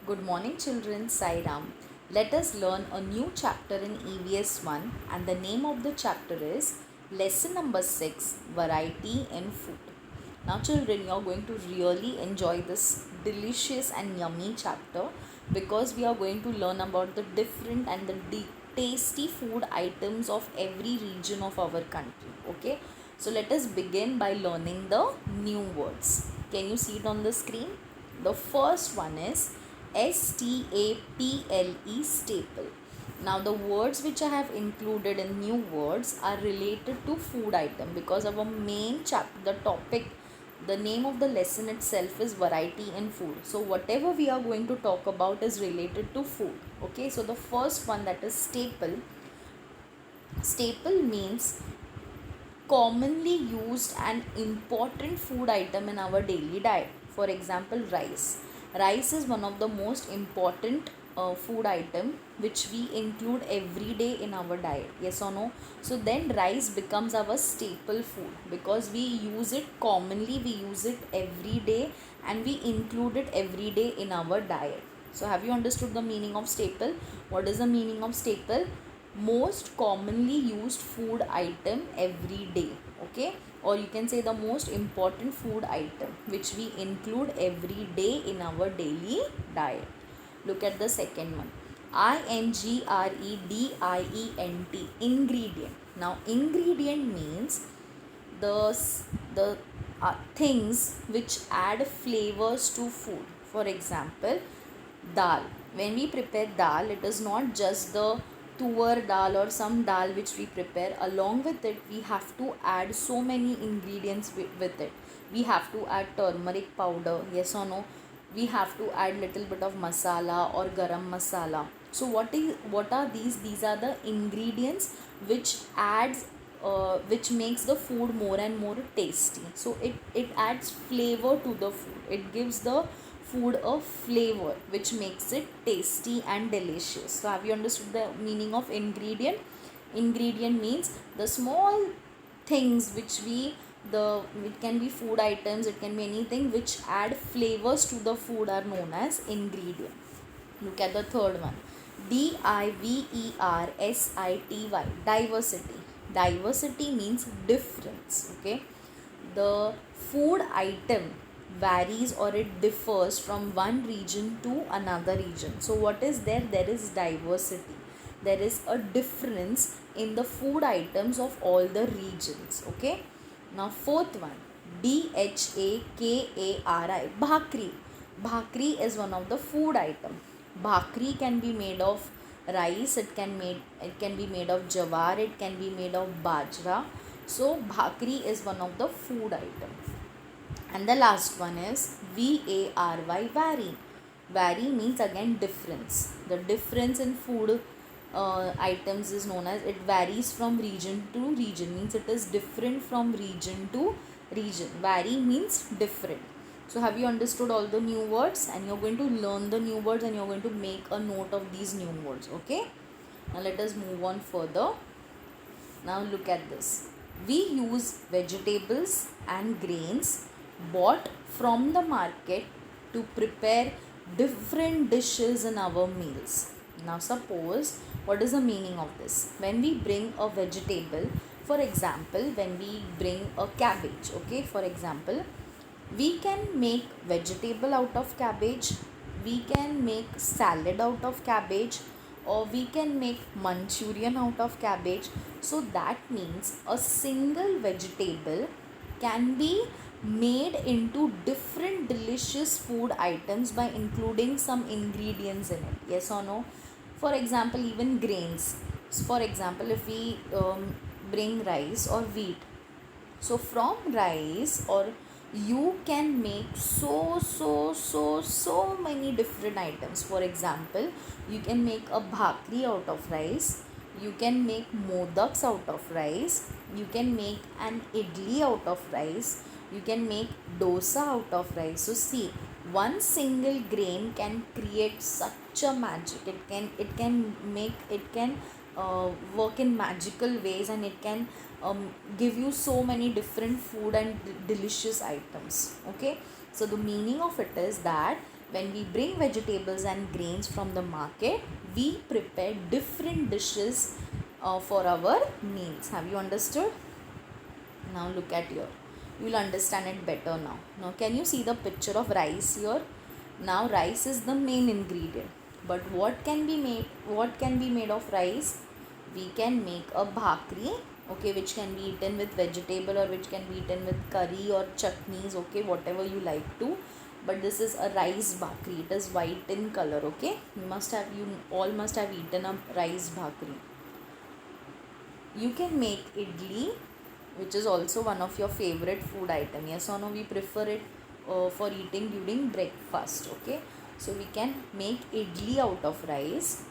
Good morning, children. Sai Ram. Let us learn a new chapter in EVS 1, and the name of the chapter is Lesson number 6, Variety in Food. Now, children, you are going to really enjoy this delicious and yummy chapter because we are going to learn about the different and the tasty food items of every region of our country. Okay, so let us begin by learning the new words. Can you see it on the screen? The first one is staple, staple. Now the words which I have included in new words are related to food item because our main chapter, the topic, the name of the lesson itself is variety in food. So whatever we are going to talk about is related to food. Okay, so the first one, that is staple. Staple means commonly used and important food item in our daily diet. For example, rice. Rice is one of the most important food item which we include every day in our diet. Yes or no? So then rice becomes our staple food because we use it commonly, we use it every day, and we include it every day in our diet. So have you understood the meaning of staple? What is the meaning of staple? Most commonly used food item every day. Okay, or you can say the most important food item which we include every day in our daily diet. Look at the second one, ingredient, ingredient. Now ingredient means the things which add flavors to food. For example, dal. When we prepare dal, it is not just the tuar dal or some dal which we prepare. Along with it, we have to add so many ingredients with it. We have to add turmeric powder, yes or no? We have to add little bit of masala or garam masala. So what are these? These are the ingredients which adds which makes the food more and more tasty. So it adds flavor to the food. It gives the food a flavor which makes it tasty and delicious. So have you understood the meaning of ingredient? Ingredient means the small things which we the it can be food items, it can be anything which add flavors to the food are known as ingredient. Look at the third one, diversity. Diversity. Diversity means difference. Okay, the food item varies or it differs from one region to another region. So what is there? There is diversity. There is a difference in the food items of all the regions. Okay, now fourth one, bhakari. Bhakri. Bhakri is one of the food item. Bhakri can be made of rice, it can be made of jawar, it can be made of bajra. So bhakri is one of the food item. And the last one is vary. Vary. Vary means again difference. The difference in food items is known as, it varies from region to region, means it is different from region to region. Vary means different. So have you understood all the new words? And you're going to learn the new words and you're going to make a note of these new words. Okay, now let us move on further. Now look at this. We use vegetables and grains bought from the market to prepare different dishes in our meals. Now suppose, what is the meaning of this? When we bring a vegetable, for example, when we bring a cabbage, okay, for example, we can make vegetable out of cabbage, we can make salad out of cabbage, or we can make manchurian out of cabbage. So that means a single vegetable can be made into different delicious food items by including some ingredients in it. Yes or no? For example, even grains. For example, if we bring rice or wheat, so from rice, or you can make so many different items. For example, you can make a bhakri out of rice, you can make modaks out of rice, you can make an idli out of rice, you can make dosa out of rice. So see, one single grain can create such a magic. It can work in magical ways, and it can give you so many different food and delicious items. Okay, so the meaning of it is that when we bring vegetables and grains from the market, we prepare different dishes for our meals. Have you understood? Now look at here. You will understand it better now. Now can you see the picture of rice here? Now rice is the main ingredient. But what can be made? What can be made of rice? We can make a bhakri, okay, which can be eaten with vegetable or which can be eaten with curry or chutneys, okay, whatever you like to. But this is a rice bhakri. It is white in color, okay. You all must have eaten a rice bhakri. You can make idli, which is also one of your favorite food item. Yes or no? We prefer it for eating during breakfast, okay. So we can make idli out of rice.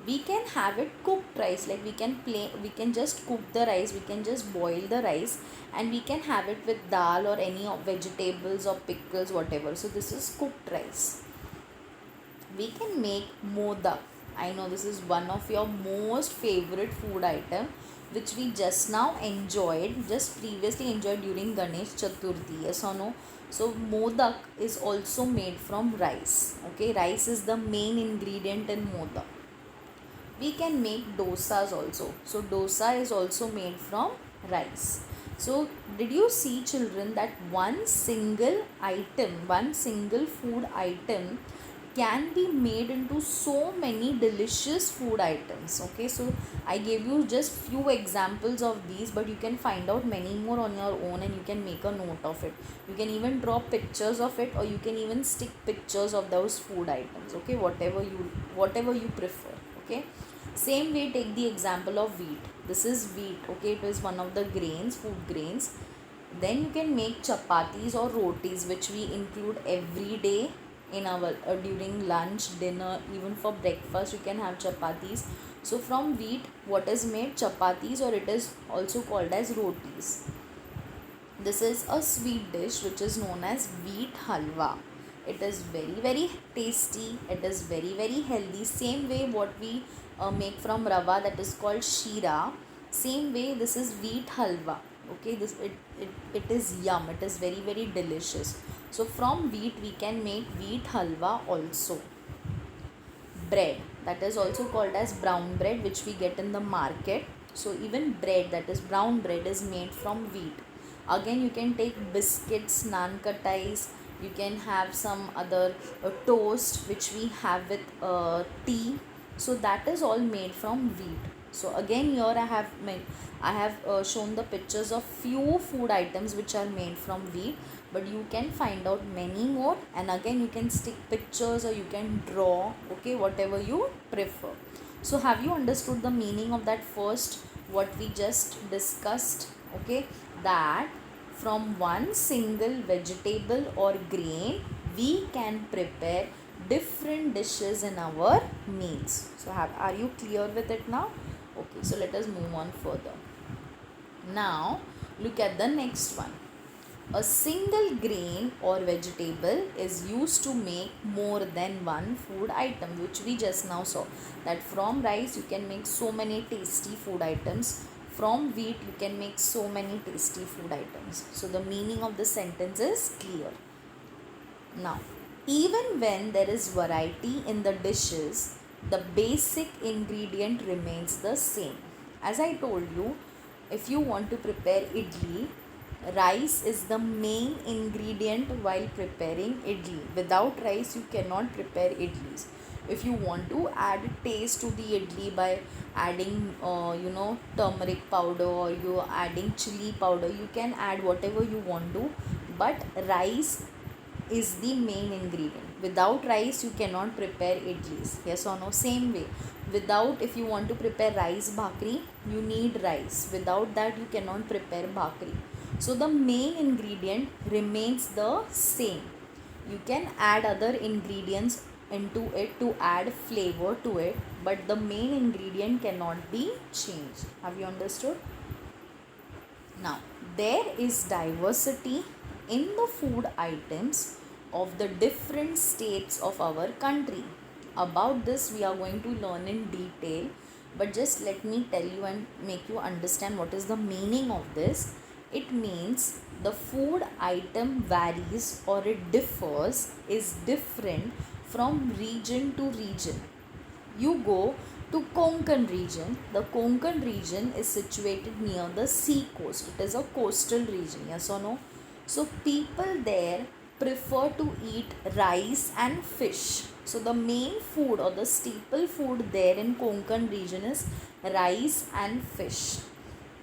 We can have it cooked rice, like we can just cook the rice, we can just boil the rice, and we can have it with dal or any of vegetables or pickles, whatever. So this is cooked rice. We can make modak. I know this is one of your most favorite food item, which we just now just previously enjoyed during Ganesh Chaturthi. Yes or no? So modak is also made from rice, okay. Rice is the main ingredient in modak. We can make dosas also. So dosa is also made from rice. So did you see, children, that one single food item can be made into so many delicious food items, okay. So I gave you just few examples of these, but you can find out many more on your own and you can make a note of it. You can even draw pictures of it, or you can even stick pictures of those food items, okay, whatever you prefer, okay. Same way, take the example of wheat. This is wheat, okay. It is one of the food grains. Then you can make chapatis or rotis, which we include every day in our during lunch, dinner, even for breakfast you can have chapatis. So from wheat, what is made? Chapatis, or it is also called as rotis. This is a sweet dish which is known as wheat halwa. It is very very tasty, it is very very healthy. Same way what we make from rava, that is called shira. Same way this is wheat halwa, okay. It is yum, it is very very delicious. So from wheat we can make wheat halwa also. Bread, that is also called as brown bread, which we get in the market. So even bread, that is brown bread, is made from wheat. Again you can take biscuits, naan katais, you can have some other toast which we have with tea. So that is all made from wheat. So again here I have shown the pictures of few food items which are made from wheat, but you can find out many more, and again you can stick pictures or you can draw, okay, whatever you prefer. So have you understood the meaning of that first, what we just discussed, okay, that from one single vegetable or grain we can prepare different dishes in our meals. So are you clear with it now? Okay, so let us move on further. Now look at the next one. A single grain or vegetable is used to make more than one food item, which we just now saw, that from rice you can make so many tasty food items, from wheat you can make so many tasty food items. So the meaning of the sentence is clear. Now, even when there is variety in the dishes, the basic ingredient remains the same. As I told you, if you want to prepare idli, rice is the main ingredient while preparing idli. Without rice, you cannot prepare idlis. If you want to add taste to the idli by adding, turmeric powder, or you are adding chili powder, you can add whatever you want to. But rice is the main ingredient. Without rice you cannot prepare idlis. Yes or no? Same way, if you want to prepare rice bhakri, you need rice. Without that you cannot prepare bhakri. So the main ingredient remains the same. You can add other ingredients into it to add flavor to it, but the main ingredient cannot be changed. Have you understood? Now, there is diversity in the food items of the different states of our country. About this we are going to learn in detail, but just let me tell you and make you understand what is the meaning of this. It means the food item varies or it differs, is different from region to region. You go to Konkan region. The Konkan region is situated near the sea coast. It is a coastal region, yes or no? So people there prefer to eat rice and fish. So the main food or the staple food there in Konkan region is rice and fish.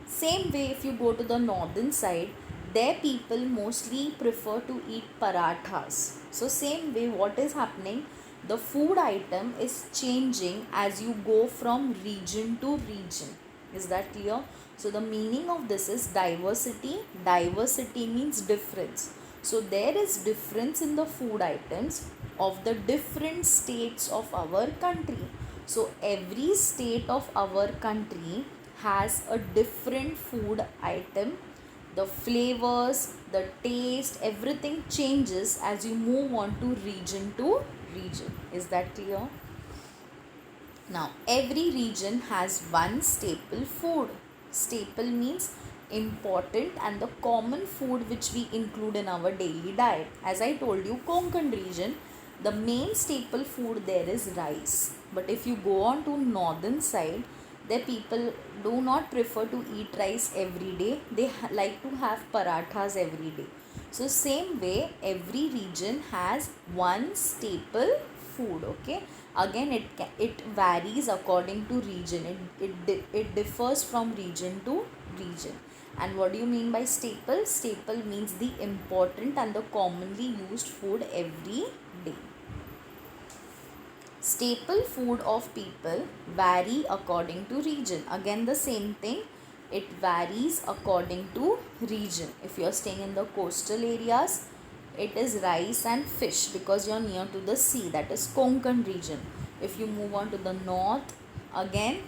Same way, if you go to the northern side, there people mostly prefer to eat parathas. So same way, what is happening? The food item is changing as you go from region to region. Is that clear? So the meaning of this is diversity. Diversity means difference. So there is difference in the food items of the different states of our country. So every state of our country has a different food item. The flavors, the taste, everything changes as you move on to region. Is that clear? Now every region has one staple food. Staple means important and the common food which we include in our daily diet. As I told you, Konkan region, the main staple food there is rice. But if you go on to northern side, the people do not prefer to eat rice every day. They like to have parathas every day. So same way, every region has one staple food. Okay, again it varies according to region. It differs from region to region. And what do you mean by staple? Staple means the important and the commonly used food every day. Staple food of people vary according to region. Again the same thing, it varies according to region. If you are staying in the coastal areas, it is rice and fish because you are near to the sea, that is Konkan region. If you move on to the north, again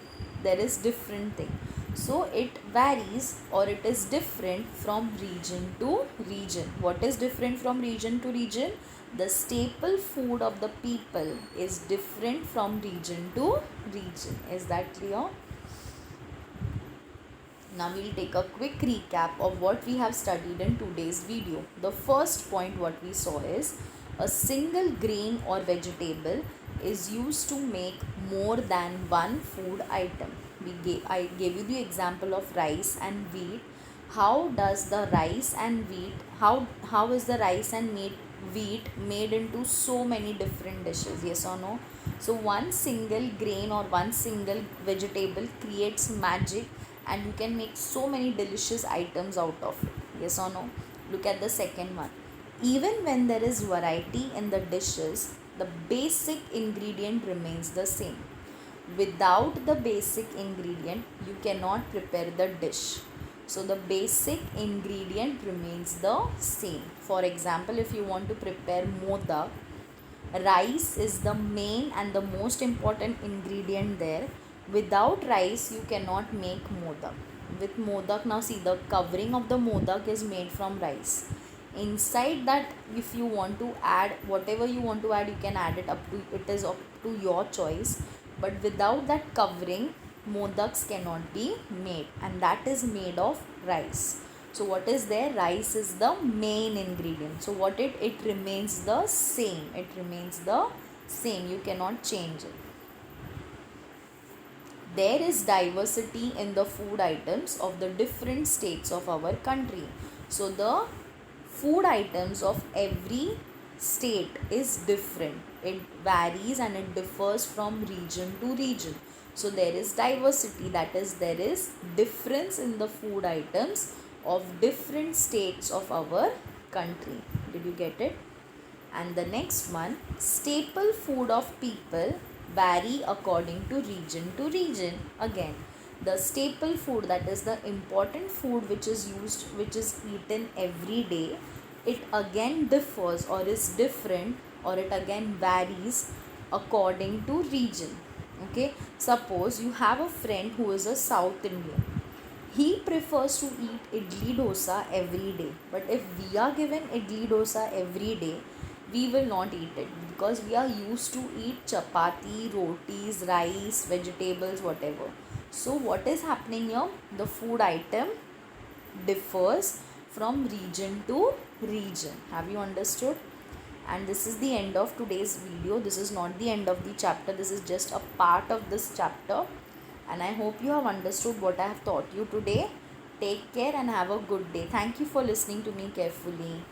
there is different thing. So it varies or it is different from region to region. What is different from region to region? The staple food of the people is different from region to region. Is that clear? Now we'll take a quick recap of what we have studied in today's video. The first point what we saw is a single grain or vegetable is used to make more than one food item. I gave you the example of rice and wheat. How does the rice and wheat, how is the rice and wheat made into so many different dishes? Yes or no? So one single grain or one single vegetable creates magic and you can make so many delicious items out of it. Yes or no? Look at the second one. Even when there is variety in the dishes, the basic ingredient remains the same. Without the basic ingredient, you cannot prepare the dish. So the basic ingredient remains the same. For example, if you want to prepare modak, rice is the main and the most important ingredient there. Without rice, you cannot make modak. With modak, now see, the covering of the modak is made from rice. Inside that, if you want to add whatever you want to add, you can add it up to, it is up to your choice. But without that covering, modaks cannot be made, and that is made of rice. So what is there? Rice is the main ingredient. So what it remains the same. It remains the same. You cannot change it. There is diversity in the food items of the different states of our country. So the food items of every state is different. It varies and it differs from region to region. So there is diversity, that is there is difference in the food items of different states of our country. Did you get it? And the next one, staple food of people vary according to region. Again, the staple food, that is the important food which is used, which is eaten every day, it again differs or is different, or it again varies according to region. Okay, suppose you have a friend who is a South Indian. He prefers to eat idli dosa every day. But if we are given idli dosa every day, we will not eat it because we are used to eat chapati, rotis, rice, vegetables, whatever. So what is happening here? The food item differs from region to region. Have you understood? And this is the end of today's video. This is not the end of the chapter. This is just a part of this chapter. And I hope you have understood what I have taught you today. Take care and have a good day. Thank you for listening to me carefully.